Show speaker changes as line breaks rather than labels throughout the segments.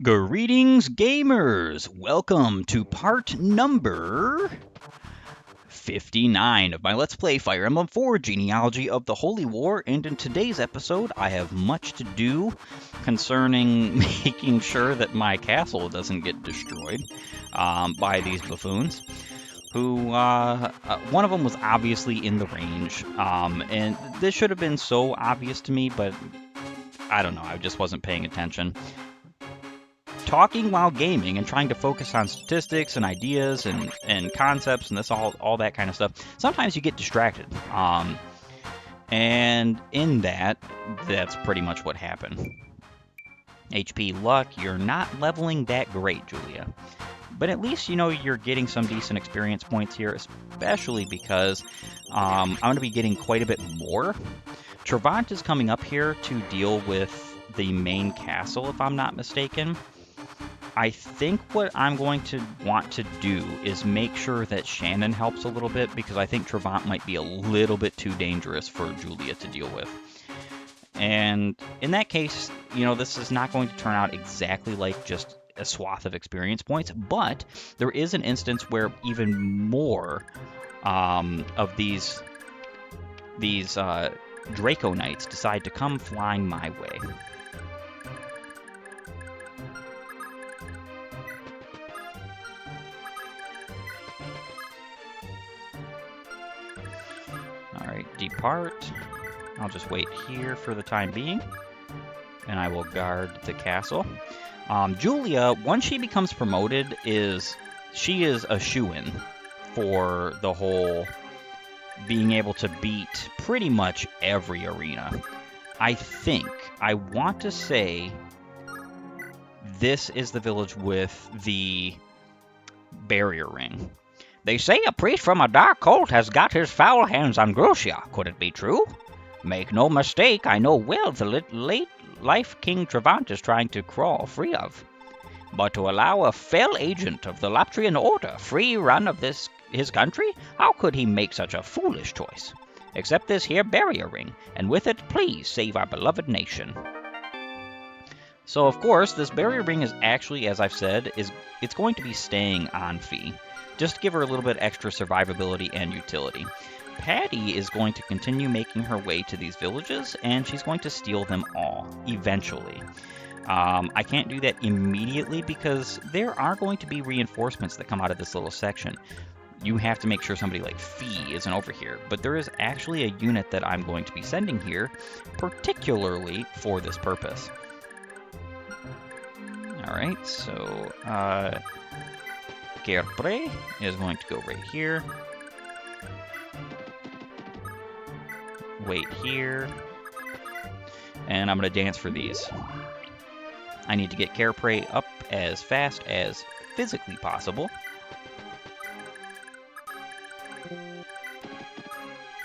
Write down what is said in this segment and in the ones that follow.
Greetings, gamers! Welcome to part number 59 of my Let's Play Fire Emblem 4 Genealogy of the Holy War, and in today's episode I have much to do concerning making sure that my castle doesn't get destroyed by these buffoons, who, one of them was obviously in the range, and this should have been so obvious to me, but I don't know, I just wasn't paying attention. Talking while gaming and trying to focus on statistics and ideas and concepts and all that kind of stuff, sometimes you get distracted. And in that's pretty much what happened. HP luck, you're not leveling that great, Julia. But at least, you know, you're getting some decent experience points here, especially because I'm going to be getting quite a bit more. Travant is coming up here to deal with the main castle, if I'm not mistaken. I think what I'm going to want to do is make sure that Shannon helps a little bit, because I think Travant might be a little bit too dangerous for Julia to deal with. And in that case, you know, this is not going to turn out exactly like just a swath of experience points, but there is an instance where even more of these dracoknights decide to come flying my way. Depart. I'll just wait here for the time being, and I will guard the castle. Julia, once she becomes promoted, she is a shoo-in for the whole being able to beat pretty much every arena. I want to say this is the village with the barrier ring. They say a priest from a dark cult has got his foul hands on Thracia. Could it be true? Make no mistake, I know well the late life King Travant is trying to crawl free of. But to allow a fell agent of the Laptrian Order free run of his country, how could he make such a foolish choice? Accept this here barrier ring, and with it please save our beloved nation. So of course, this barrier ring is actually, as I've said, it's going to be staying on Fee, just to give her a little bit extra survivability and utility. Patty is going to continue making her way to these villages, and she's going to steal them all, eventually. I can't do that immediately because there are going to be reinforcements that come out of this little section. You have to make sure somebody like Fee isn't over here, but there is actually a unit that I'm going to be sending here, particularly for this purpose. Alright, so, Gerpre is going to go right here. Wait here. And I'm going to dance for these. I need to get Gerpre up as fast as physically possible.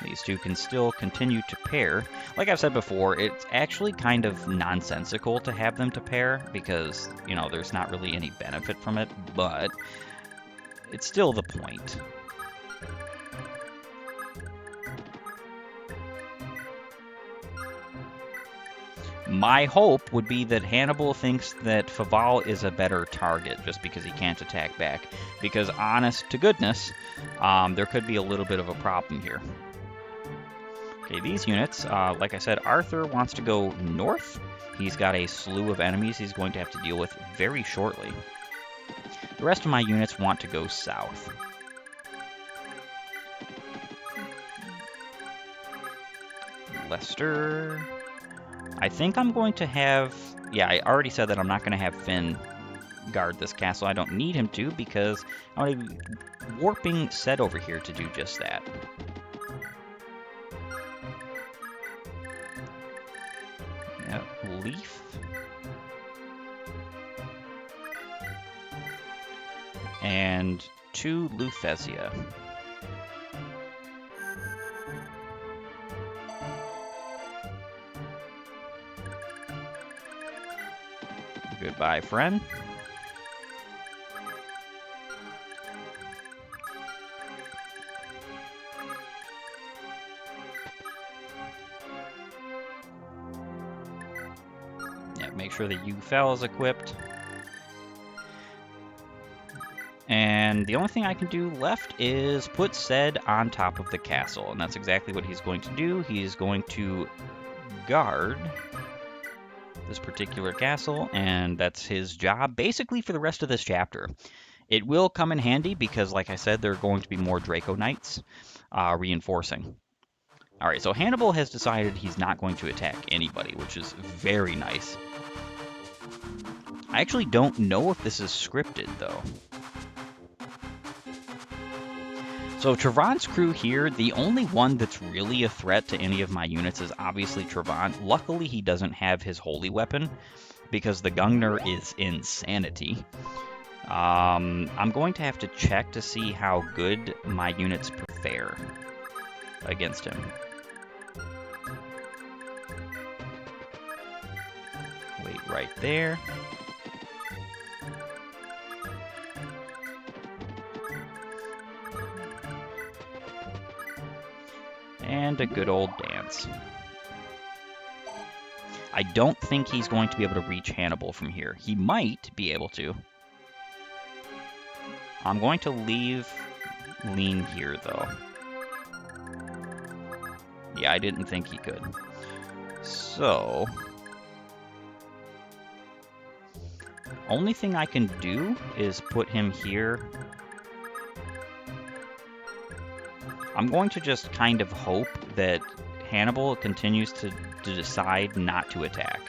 These two can still continue to pair. Like I've said before, it's actually kind of nonsensical to have them to pair because, you know, there's not really any benefit from it, but it's still the point. My hope would be that Hannibal thinks that Faval is a better target just because he can't attack back. Because honest to goodness, there could be a little bit of a problem here. Okay, these units, like I said, Arthur wants to go north. He's got a slew of enemies he's going to have to deal with very shortly. The rest of my units want to go south. Lester. I think I'm going to have... Yeah, I already said that I'm not going to have Finn guard this castle. I don't need him to because I'm going to be warping Set over here to do just that. Yep, Leaf. And 2 Luthesia. Goodbye, friend. Yeah, make sure that Yufel is equipped. And the only thing I can do left is put Ced on top of the castle. And that's exactly what he's going to do. He's going to guard this particular castle, and that's his job basically for the rest of this chapter. It will come in handy because, like I said, there are going to be more dracoknights reinforcing. All right, so Hannibal has decided he's not going to attack anybody, which is very nice. I actually don't know if this is scripted, though. So Travant's crew here, the only one that's really a threat to any of my units is obviously Travant. Luckily, he doesn't have his holy weapon because the Gungnir is insanity. I'm going to have to check to see how good my units fare against him. Wait right there. And a good old dance. I don't think he's going to be able to reach Hannibal from here. He might be able to. I'm going to leave Lean here, though. Yeah, I didn't think he could. So, only thing I can do is put him here. I'm going to just kind of hope that Hannibal continues to decide not to attack.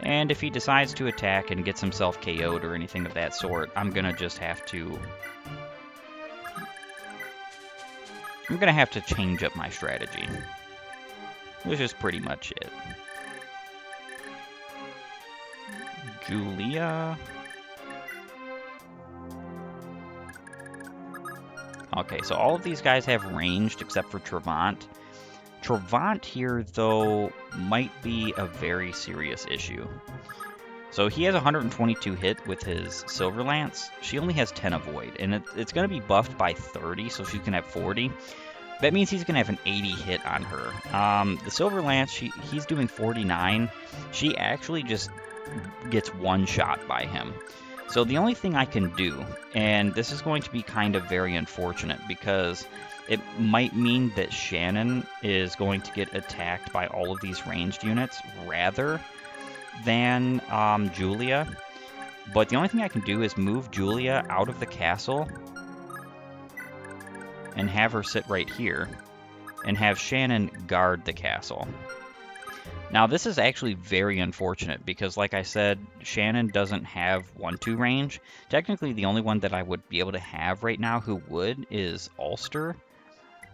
And if he decides to attack and gets himself KO'd or anything of that sort, I'm gonna just have to... I'm gonna have to change up my strategy. Which is pretty much it. Julia... Okay, so all of these guys have ranged except for Travant. Travant here, though, might be a very serious issue. So he has 122 hit with his Silver Lance. She only has 10 avoid, and it's going to be buffed by 30, so she's going to have 40. That means he's going to have an 80 hit on her. The Silver Lance, he's doing 49. She actually just gets one shot by him. So the only thing I can do, and this is going to be kind of very unfortunate because it might mean that Shannon is going to get attacked by all of these ranged units rather than Julia. But the only thing I can do is move Julia out of the castle and have her sit right here and have Shannon guard the castle. Now, this is actually very unfortunate because, like I said, Shannon doesn't have 1-2 range. Technically, the only one that I would be able to have right now who would is Ulster,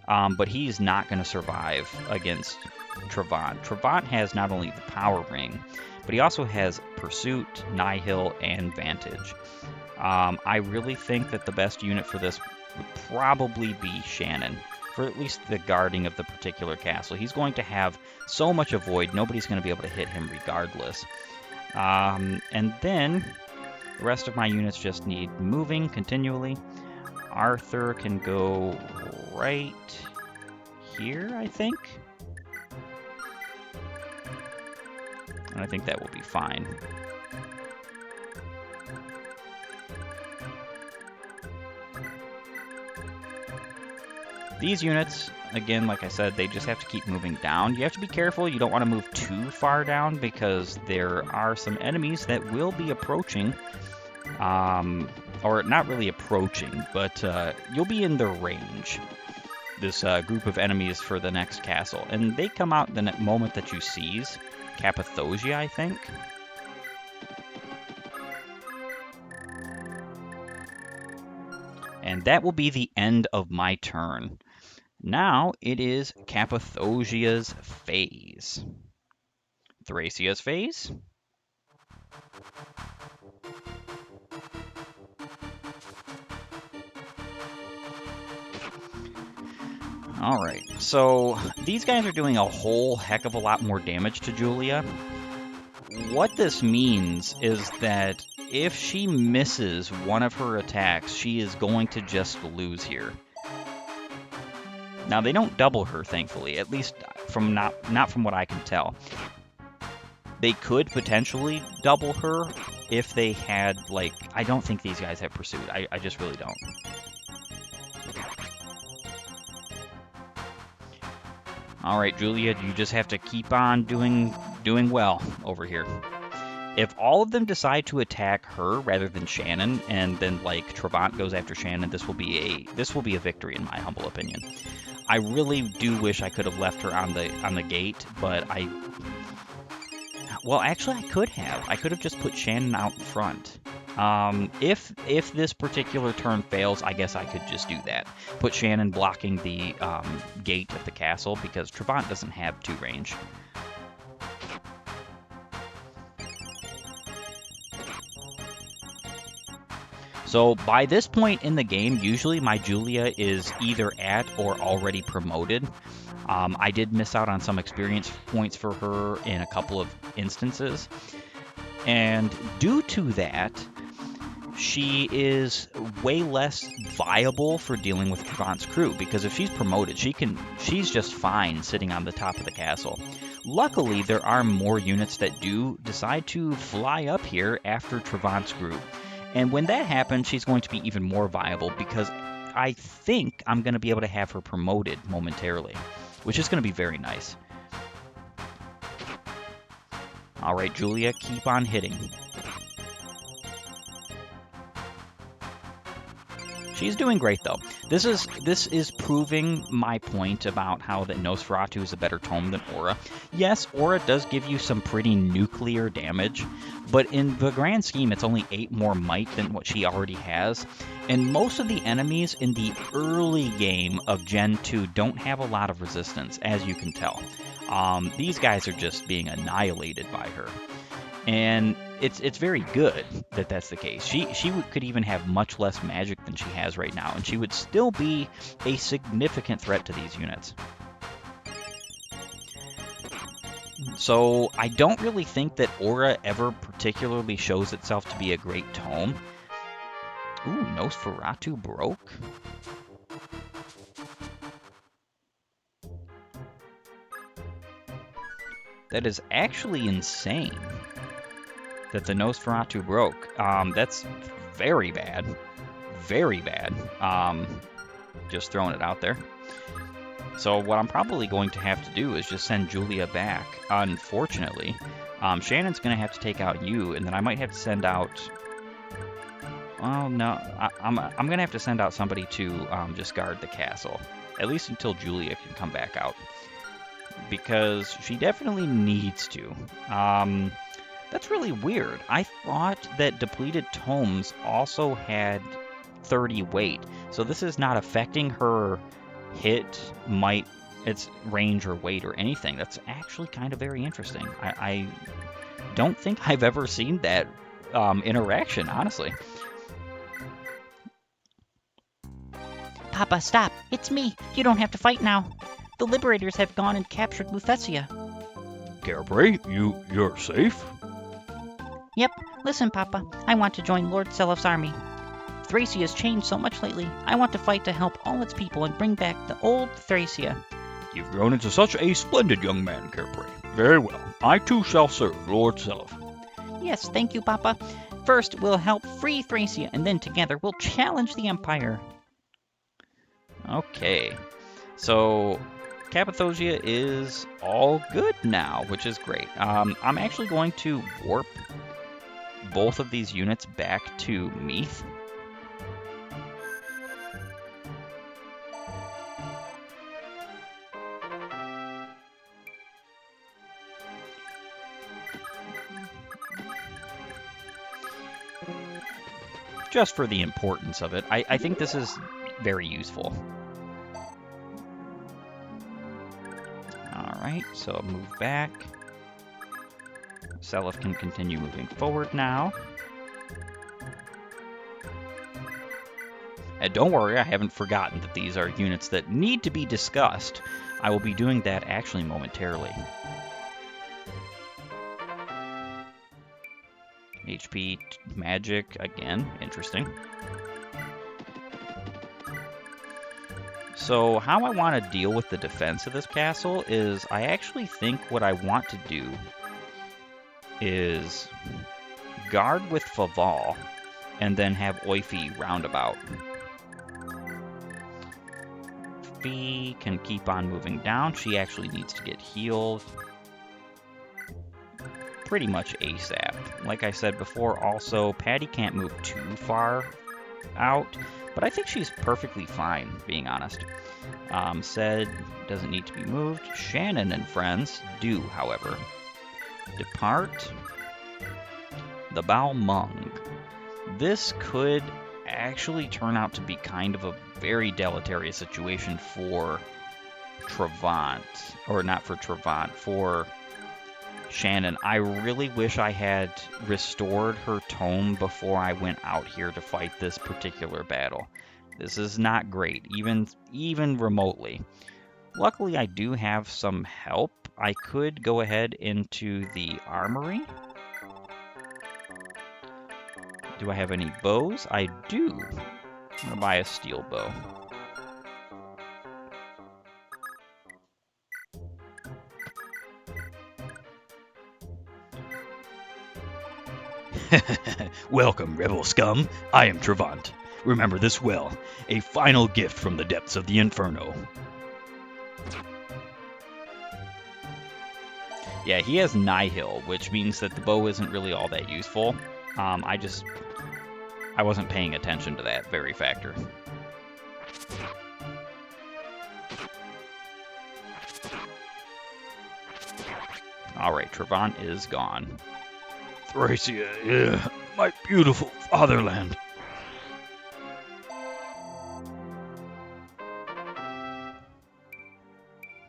but he's not going to survive against Travant. Travant has not only the Power Ring, but he also has Pursuit, Nihil, and Vantage. I really think that the best unit for this would probably be Shannon, for at least the guarding of the particular castle. He's going to have so much avoid, nobody's going to be able to hit him regardless. And then the rest of my units just need moving continually. Arthur can go right here, I think. And I think that will be fine. These units, again, like I said, they just have to keep moving down. You have to be careful. You don't want to move too far down because there are some enemies that will be approaching. Or not really approaching, but you'll be in their range. This group of enemies for the next castle. And they come out the moment that you seize. Cappadocia, I think. And that will be the end of my turn. Now it is Cappadocia's phase. Thracia's phase. Alright, so these guys are doing a whole heck of a lot more damage to Julia. What this means is that if she misses one of her attacks, she is going to just lose here. Now, they don't double her, thankfully, at least from not from what I can tell. They could potentially double her if they had, like, I don't think these guys have pursuit. I just really don't. All right, Julia, you just have to keep on doing well over here. If all of them decide to attack her rather than Shannon, and then like Travant goes after Shannon, this will be a victory in my humble opinion. I really do wish I could have left her on the gate, but well, actually I could have. I could have just put Shannon out in front. If this particular turn fails, I guess I could just do that. Put Shannon blocking the gate of the castle, because Travant doesn't have 2 range. So by this point in the game, usually my Julia is either at or already promoted. I did miss out on some experience points for her in a couple of instances. And due to that, she is way less viable for dealing with Travant's crew, because if she's promoted, she's just fine sitting on the top of the castle. Luckily, there are more units that do decide to fly up here after Travant's group. And when that happens, she's going to be even more viable, because I think I'm going to be able to have her promoted momentarily, which is going to be very nice. All right, Julia, keep on hitting. She's doing great, though. This is proving my point about how that Nosferatu is a better tome than Aura. Yes, Aura does give you some pretty nuclear damage, but in the grand scheme, it's only 8 more might than what she already has. And most of the enemies in the early game of Gen 2 don't have a lot of resistance, as you can tell. These guys are just being annihilated by her. And it's very good that that's the case. She could even have much less magic than she has right now, and she would still be a significant threat to these units. So I don't really think that Aura ever particularly shows itself to be a great tome. Ooh, Nosferatu broke? That is actually insane that the Nosferatu broke. That's very bad. Very bad. Just throwing it out there. So what I'm probably going to have to do is just send Julia back. Unfortunately, Shannon's going to have to take out you, and then I might have to send out... Oh, no. I'm going to have to send out somebody to just guard the castle. At least until Julia can come back out. Because she definitely needs to. That's really weird. I thought that depleted tomes also had 30 weight. So this is not affecting her hit, might, its range or weight or anything. That's actually kind of very interesting. I don't think I've ever seen that interaction, honestly.
Papa, stop. It's me. You don't have to fight now. The Liberators have gone and captured Thracia.
Carefree, you're safe?
Yep. Listen, Papa. I want to join Lord Selef's army. Thracia has changed so much lately. I want to fight to help all its people and bring back the old Thracia.
You've grown into such a splendid young man, Carefree. Very well. I too shall serve Lord Selef.
Yes, thank you, Papa. First, we'll help free Thracia, and then together we'll challenge the Empire.
Okay. So Cappadocia is all good now, which is great. I'm actually going to warp both of these units back to Meath. Just for the importance of it. I think this is very useful. Alright, so I'll move back. Selef can continue moving forward now. And don't worry, I haven't forgotten that these are units that need to be discussed. I will be doing that actually momentarily. HP magic again, interesting. So how I want to deal with the defense of this castle is I actually think what I want to do is guard with Faval, and then have Oifi roundabout. Fee can keep on moving down. She actually needs to get healed pretty much ASAP. Like I said before, also, Patty can't move too far out, but I think she's perfectly fine, being honest. Said doesn't need to be moved. Shannon and friends do, however. Depart. The Balmung. This could actually turn out to be kind of a very deleterious situation for Travant. Or not for Travant, for Shannon. I really wish I had restored her tome before I went out here to fight this particular battle. This is not great, even remotely. Luckily, I do have some help. I could go ahead into the armory. Do I have any bows? I do. I'm gonna buy a steel bow.
Welcome, rebel scum. I am Travant. Remember this well. A final gift from the depths of the Inferno.
Yeah, he has Nihil, which means that the bow isn't really all that useful. I wasn't paying attention to that very factor. Alright, Travant is gone.
Thracia, yeah, my beautiful fatherland.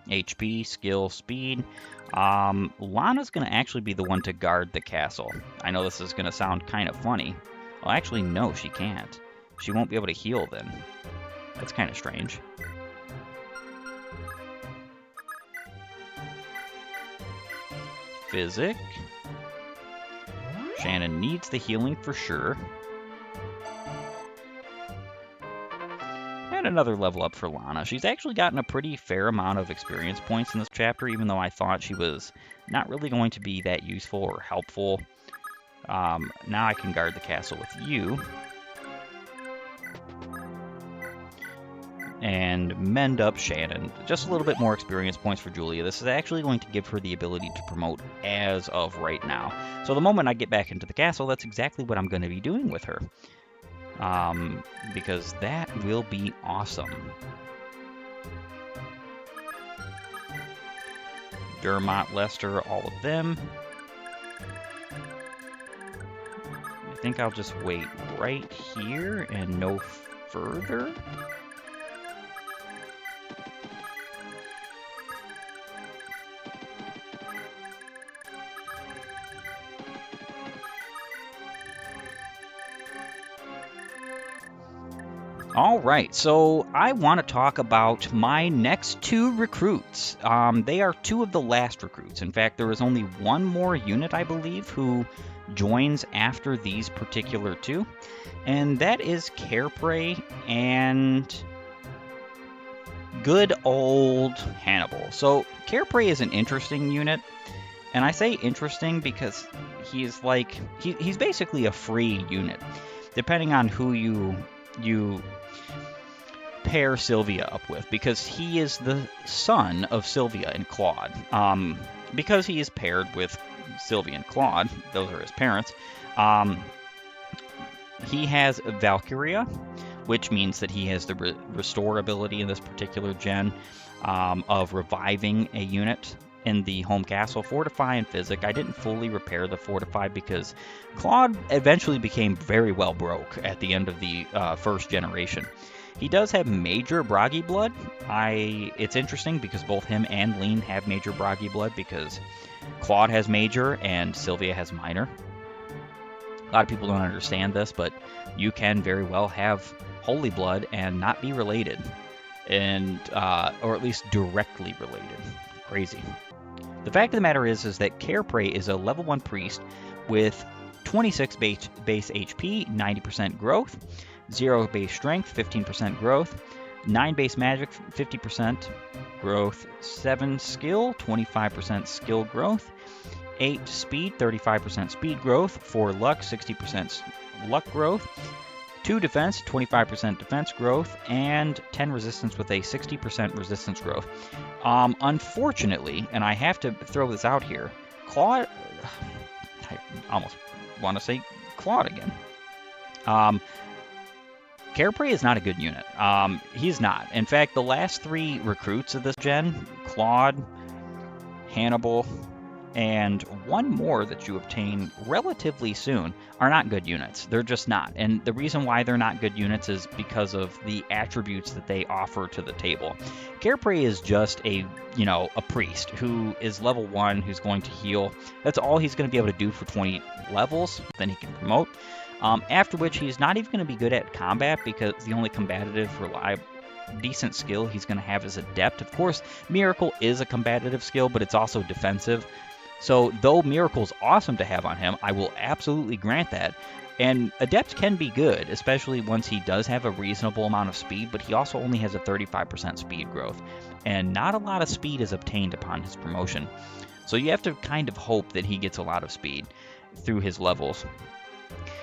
HP, skill, speed. Lana's going to actually be the one to guard the castle. I know this is going to sound kind of funny. Well, actually, no, she can't. She won't be able to heal then. That's kind of strange. Physic. Shannon needs the healing for sure. And another level up for Lana. She's actually gotten a pretty fair amount of experience points in this chapter, even though I thought she was not really going to be that useful or helpful. Now I can guard the castle with you. And mend up Shannon. Just a little bit more experience points for Julia. This is actually going to give her the ability to promote as of right now. So the moment I get back into the castle, that's exactly what I'm going to be doing with her. Because that will be awesome. Dermot, Lester, all of them. I think I'll just wait right here and no further. All right, so I want to talk about my next two recruits. They are two of the last recruits. In fact, there is only one more unit, I believe, who joins after these particular two, and that is Careprey and good old Hannibal. So Careprey is an interesting unit, and I say interesting because he's basically a free unit, depending on who you pair Sylvia up with, because he is the son of Sylvia and Claude. Because he is paired with Sylvia and Claude, those are his parents, he has Valkyria, which means that he has the restore ability in this particular gen of reviving a unit in the home castle. Fortify and Physic. I didn't fully repair the Fortify because Claude eventually became very well broke at the end of the first generation. He does have Major Bragi Blood. It's interesting because both him and Lean have Major Bragi Blood because Claude has Major and Sylvia has Minor. A lot of people don't understand this, but you can very well have Holy Blood and not be related, and or at least directly related. Crazy. The fact of the matter is that Careprey is a level 1 priest with 26 base HP, 90% growth, 0 base strength, 15% growth, 9 base magic, 50% growth, 7 skill, 25% skill growth. 8 speed, 35% speed growth, 4 luck, 60% luck growth, 2 defense, 25% defense growth, and 10 resistance with a 60% resistance growth. Unfortunately, and I have to throw this out here, Claude, I almost want to say Claude again. Carepray is not a good unit. He's not. In fact, the last 3 recruits of this gen, Claude, Hannibal, and one more that you obtain relatively soon, are not good units. They're just not. And the reason why they're not good units is because of the attributes that they offer to the table. Carepray is just a priest who is level 1, who's going to heal. That's all he's going to be able to do for 20 levels. Then he can promote. After which he's not even going to be good at combat, because the only combative decent skill he's going to have is Adept. Of course, Miracle is a combative skill, but it's also defensive. So though Miracle's awesome to have on him, I will absolutely grant that. And Adept can be good, especially once he does have a reasonable amount of speed, but he also only has a 35% speed growth. And not a lot of speed is obtained upon his promotion. So you have to kind of hope that he gets a lot of speed through his levels.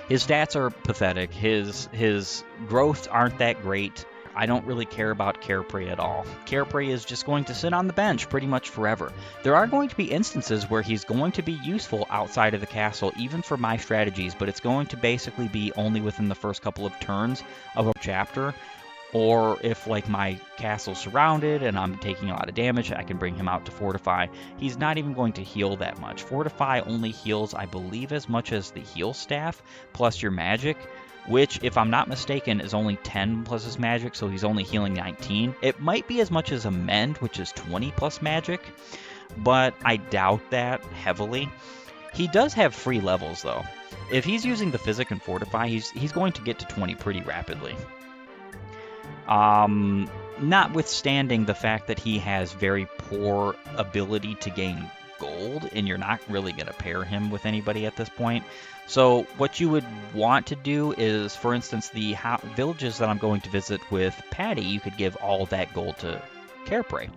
His stats are pathetic. His growths aren't that great. I don't really care about Carepray at all. Carepray is just going to sit on the bench pretty much forever. There are going to be instances where he's going to be useful outside of the castle, even for my strategies, but it's going to basically be only within the first couple of turns of a chapter, or if like my castle's surrounded and I'm taking a lot of damage, I can bring him out to Fortify. He's not even going to heal that much. Fortify only heals, I believe, as much as the heal staff plus your magic, which, if I'm not mistaken, is only 10 plus his magic, so he's only healing 19. It might be as much as Amend, which is 20 plus magic, but I doubt that heavily. He does have free levels, though. If he's using the Physic and Fortify, he's going to get to 20 pretty rapidly. Notwithstanding the fact that he has very poor ability to gain gold, and you're not really going to pair him with anybody at this point. So what you would want to do is, for instance, the villages that I'm going to visit with Patty, you could give all that gold to Carepray,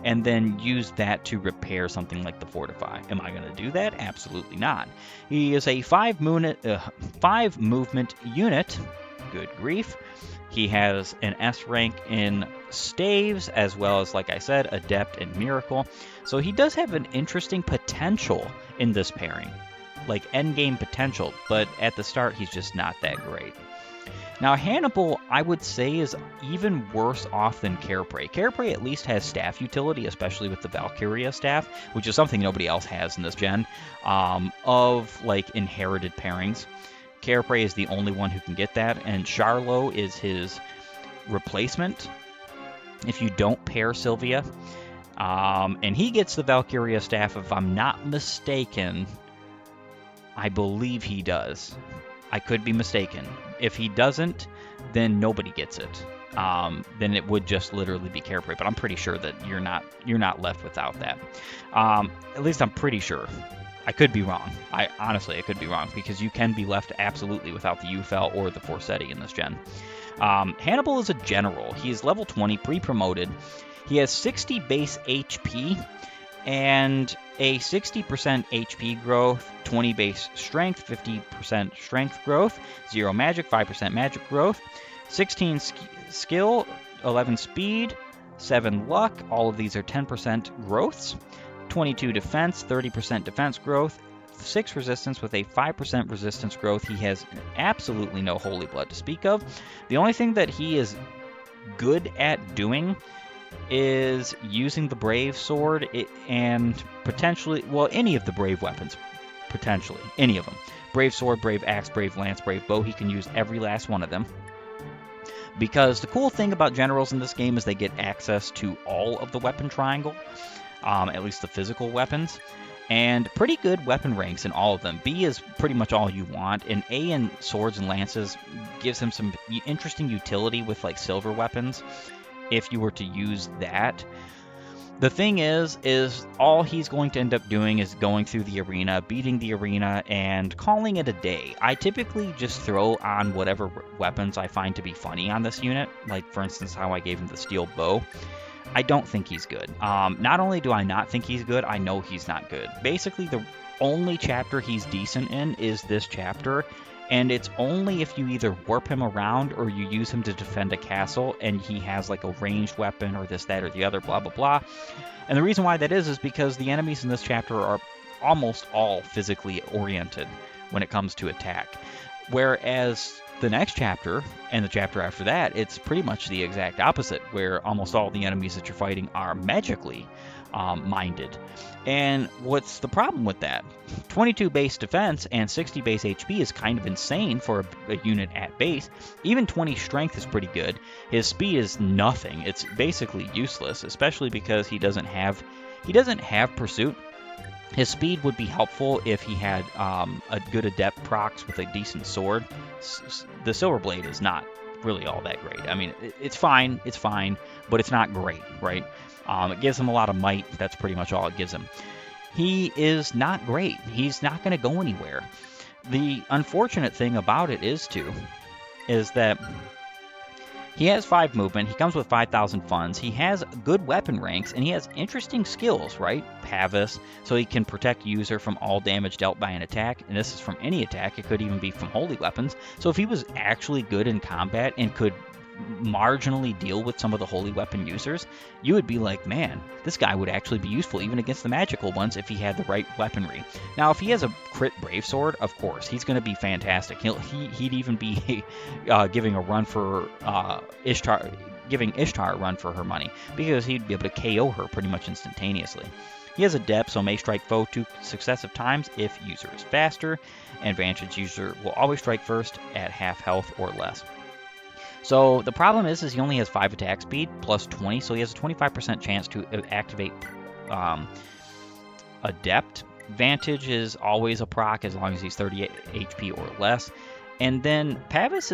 and then use that to repair something like the Fortify. Am I going to do that? Absolutely not. He is a 5 movement unit. Good grief. He has an S rank in Staves, as well as, like I said, Adept and Miracle. So he does have an interesting potential in this pairing, like endgame potential, but at the start he's just not that great. Now Hannibal, I would say, is even worse off than Carepray. Carepray at least has staff utility, especially with the Valkyria staff, which is something nobody else has in this gen, of like inherited pairings. Carepray is the only one who can get that, and Charlo is his replacement if you don't pair Sylvia. And he gets the Valkyria staff, if I'm not mistaken. I believe he does. I could be mistaken. If he doesn't, then nobody gets it. Then it would just literally be Carepray, but I'm pretty sure that you're not left without that. At least I'm pretty sure. I could be wrong. I could be wrong, because you can be left absolutely without the Ufel or the Forseti in this gen. Hannibal is a general. He is level 20, pre-promoted. He has 60 base HP and a 60% HP growth, 20 base strength, 50% strength growth, 0 magic, 5% magic growth, 16 skill, 11 speed, 7 luck. All of these are 10% growths. 22 defense, 30% defense growth, 6 resistance with a 5% resistance growth. He has absolutely no holy blood to speak of. The only thing that he is good at doing is using the brave sword and potentially, well, any of the brave weapons, potentially, any of them. Brave sword, brave axe, brave lance, brave bow. He can use every last one of them. Because the cool thing about generals in this game is they get access to all of the weapon triangle. At least the physical weapons, and pretty good weapon ranks in all of them. B is pretty much all you want, and A in swords and lances gives him some interesting utility with like silver weapons if you were to use that. The thing is all he's going to end up doing is going through the arena, beating the arena, and calling it a day. I typically just throw on whatever weapons I find to be funny on this unit, like for instance how I gave him the steel bow. I don't think he's good. Not only do I not think he's good, I know he's not good. Basically, the only chapter he's decent in is this chapter, and it's only if you either warp him around or you use him to defend a castle and he has like a ranged weapon or this, that, or the other, blah, blah, blah. And the reason why that is because the enemies in this chapter are almost all physically oriented when it comes to attack. Whereas the next chapter and the chapter after that, it's pretty much the exact opposite, where almost all the enemies that you're fighting are magically minded. And what's the problem with that? 22 base defense and 60 base HP is kind of insane for a unit at base. Even 20 strength is pretty good. His speed is nothing. It's basically useless, especially because he doesn't have pursuit. His speed would be helpful if he had a good adept procs with a decent sword. The Silver Blade is not really all that great. I mean, it's fine, but it's not great, right? It gives him a lot of might. That's pretty much all it gives him. He is not great. He's not going to go anywhere. The unfortunate thing about it is that he has 5 movement, he comes with 5,000 funds, he has good weapon ranks, and he has interesting skills, right? Pavis, so he can protect user from all damage dealt by an attack, and this is from any attack, it could even be from holy weapons. So if he was actually good in combat and could marginally deal with some of the holy weapon users, you would be like, man, this guy would actually be useful even against the magical ones if he had the right weaponry. Now, if he has a crit brave sword, of course, he's going to be fantastic. He'd even be giving a run for Ishtar, giving Ishtar a run for her money, because he'd be able to KO her pretty much instantaneously. He has Adept, so may strike foe 2 successive times if user is faster, and Vantage user will always strike first at half health or less. So the problem is he only has 5 attack speed plus 20, so he has a 25% chance to activate Adept. Vantage is always a proc as long as he's 30 HP or less. And then Pavis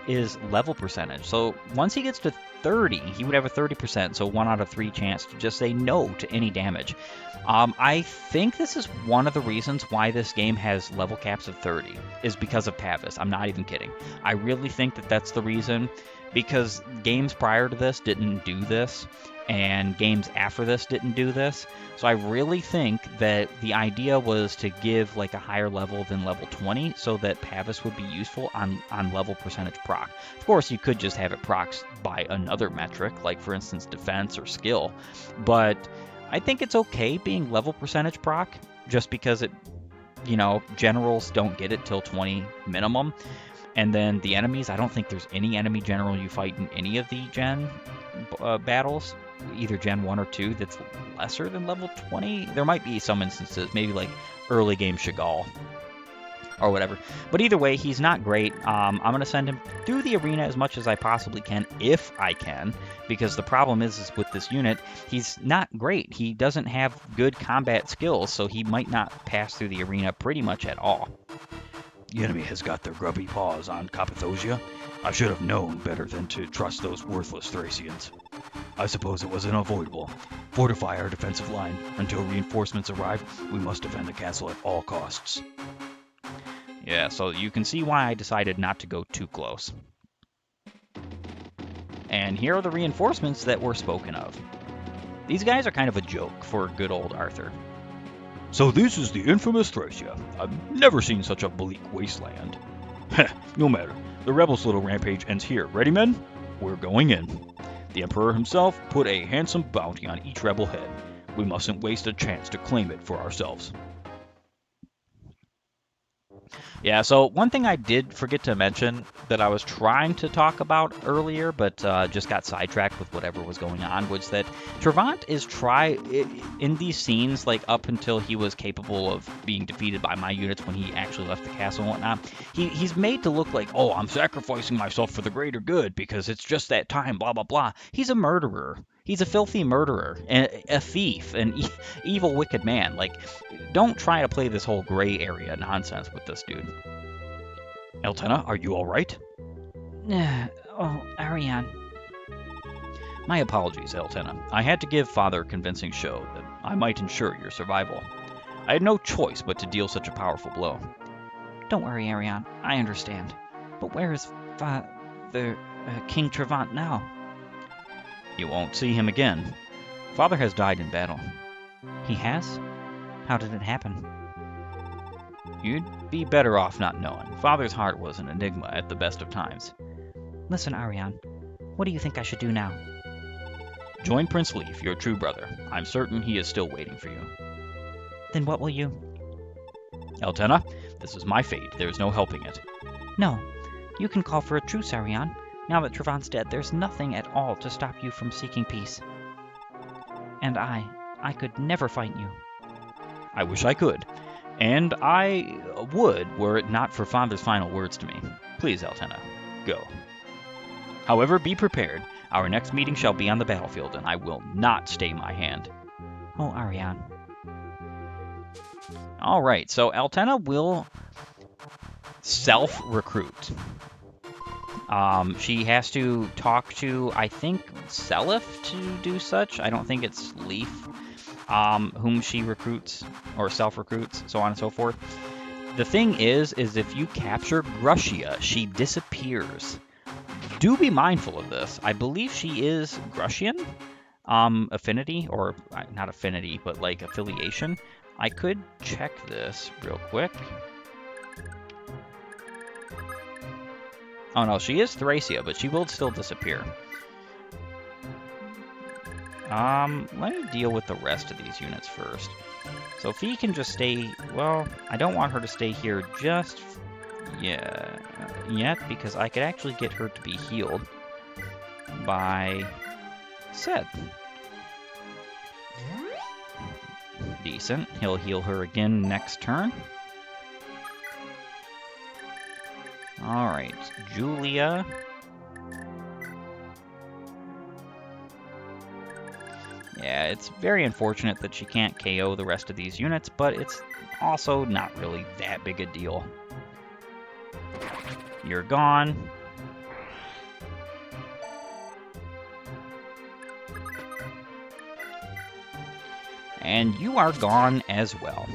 is level percentage. So once he gets to 30, he would have a 30%, so 1 out of 3 chance to just say no to any damage. I think this is one of the reasons why this game has level caps of 30, is because of Pavis. I'm not even kidding. I really think that that's the reason, because games prior to this didn't do this, and games after this didn't do this. So I really think that the idea was to give like a higher level than level 20 so that Pavis would be useful on level percentage proc. Of course, you could just have it procs by another metric, like for instance defense or skill, but I think it's okay being level percentage proc just because it, generals don't get it till 20 minimum. And then the enemies, I don't think there's any enemy general you fight in any of the gen battles, either gen 1 or 2, that's lesser than level 20. There might be some instances, maybe like early game Chagall or whatever. But either way, he's not great. I'm going to send him through the arena as much as I possibly can, if I can, because the problem is with this unit, he's not great. He doesn't have good combat skills, so he might not pass through the arena pretty much at all.
The enemy has got their grubby paws on Cappadocia. I should have known better than to trust those worthless Thracians. I suppose it was unavoidable. Fortify our defensive line. Until reinforcements arrive, we must defend the castle at all costs.
Yeah, so you can see why I decided not to go too close. And here are the reinforcements that were spoken of. These guys are kind of a joke for good old Arthur.
So this is the infamous Thracia. I've never seen such a bleak wasteland. Heh, no matter. The rebels' little rampage ends here. Ready, men? We're going in. The Emperor himself put a handsome bounty on each rebel head. We mustn't waste a chance to claim it for ourselves.
Yeah, so one thing I did forget to mention that I was trying to talk about earlier, but just got sidetracked with whatever was going on, was that Travant is in these scenes, like up until he was capable of being defeated by my units when he actually left the castle and whatnot, he's made to look like, oh, I'm sacrificing myself for the greater good because it's just that time, blah, blah, blah. He's a murderer. He's a filthy murderer, a thief, an evil, wicked man. Like, don't try to play this whole gray area nonsense with this dude.
Eltenna, are you all right?
Oh, Arion.
My apologies, Eltenna. I had to give Father a convincing show that I might ensure your survival. I had no choice but to deal such a powerful blow.
Don't worry, Arion. I understand. But where is King Travant now?
You won't see him again. Father has died in battle.
He has? How did it happen?
You'd be better off not knowing. Father's heart was an enigma at the best of times.
Listen, Arion, what do you think I should do now?
Join Prince Leaf, your true brother. I'm certain he is still waiting for you.
Then what will you?
Eltenna, this is my fate. There's no helping it.
No, you can call for a truce, Arion. Now that Travant's dead, there's nothing at all to stop you from seeking peace. And I could never fight you.
I wish I could. And I would, were it not for Father's final words to me. Please, Eltenna, go. However, be prepared. Our next meeting shall be on the battlefield, and I will not stay my hand.
Oh, Arion.
All right, so Eltenna will self-recruit. She has to talk to, I think, Seliph to do such. I don't think it's Leaf whom she recruits or self-recruits, so on and so forth. The thing is if you capture Thracia, she disappears. Do be mindful of this. I believe she is Thracian affinity, or not affinity, but like affiliation. I could check this real quick. Oh no, she is Thracia, but she will still disappear. Let me deal with the rest of these units first. So Fee can just stay, well, I don't want her to stay here just yet, because I could actually get her to be healed by Seth. Decent. He'll heal her again next turn. Alright, Julia. Yeah, it's very unfortunate that she can't KO the rest of these units, but it's also not really that big a deal. You're gone. And you are gone as well.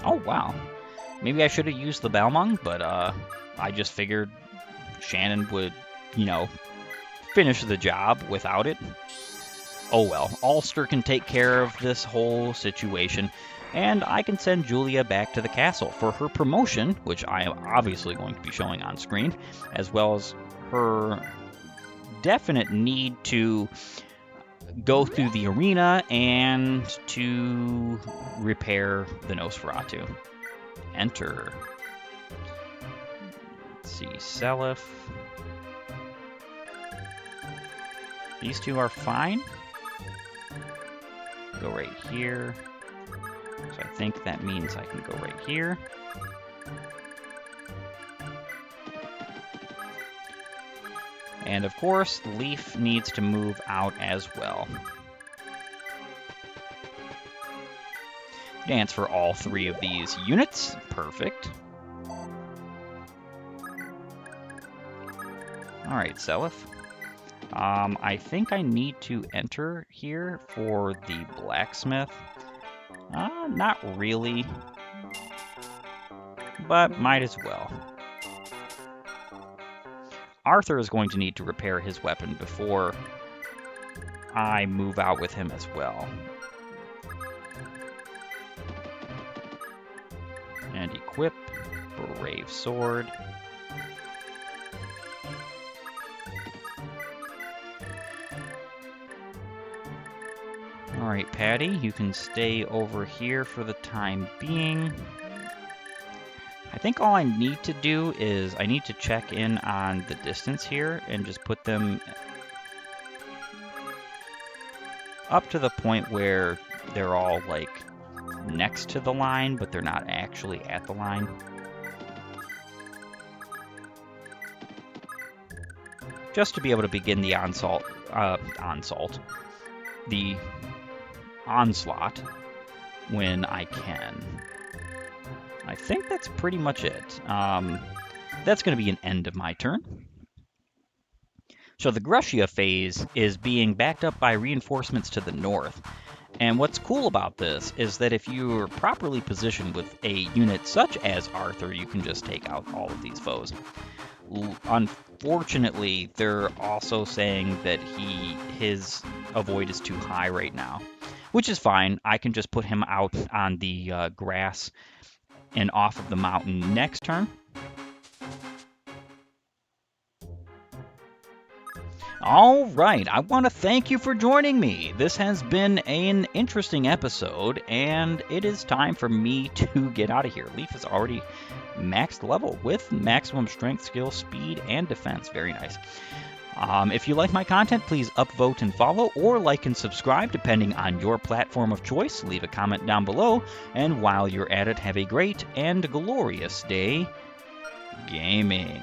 Oh, wow. Maybe I should have used the Balmung, but I just figured Shannon would, finish the job without it. Oh well, Ulster can take care of this whole situation, and I can send Julia back to the castle for her promotion, which I am obviously going to be showing on screen, as well as her definite need to go through the arena and to repair the Nosferatu. Enter. Let's see, Seliph. These two are fine. Go right here. So I think that means I can go right here. And of course, Leaf needs to move out as well. Dance for all three of these units. Perfect. Alright, Seliph. I think I need to enter here for the blacksmith. Not really, but might as well. Arthur is going to need to repair his weapon before I move out with him as well. And equip Brave Sword. Alright, Patty, you can stay over here for the time being. I think all I need to do is I need to check in on the distance here and just put them up to the point where they're all like next to the line, but they're not actually at the line. Just to be able to begin the onslaught, the onslaught when I can. I think that's pretty much it. That's going to be an end of my turn. So the Thracia phase is being backed up by reinforcements to the north. And what's cool about this is that if you're properly positioned with a unit such as Arthur, you can just take out all of these foes. Unfortunately, they're also saying that his avoid is too high right now, which is fine. I can just put him out on the grass and off of the mountain next turn. All right, I want to thank you for joining me. This has been an interesting episode, and it is time for me to get out of here. Leaf is already maxed level with maximum strength, skill, speed, and defense. Very nice. If you like my content, please upvote and follow, or like and subscribe, depending on your platform of choice. Leave a comment down below, and while you're at it, have a great and glorious day gaming.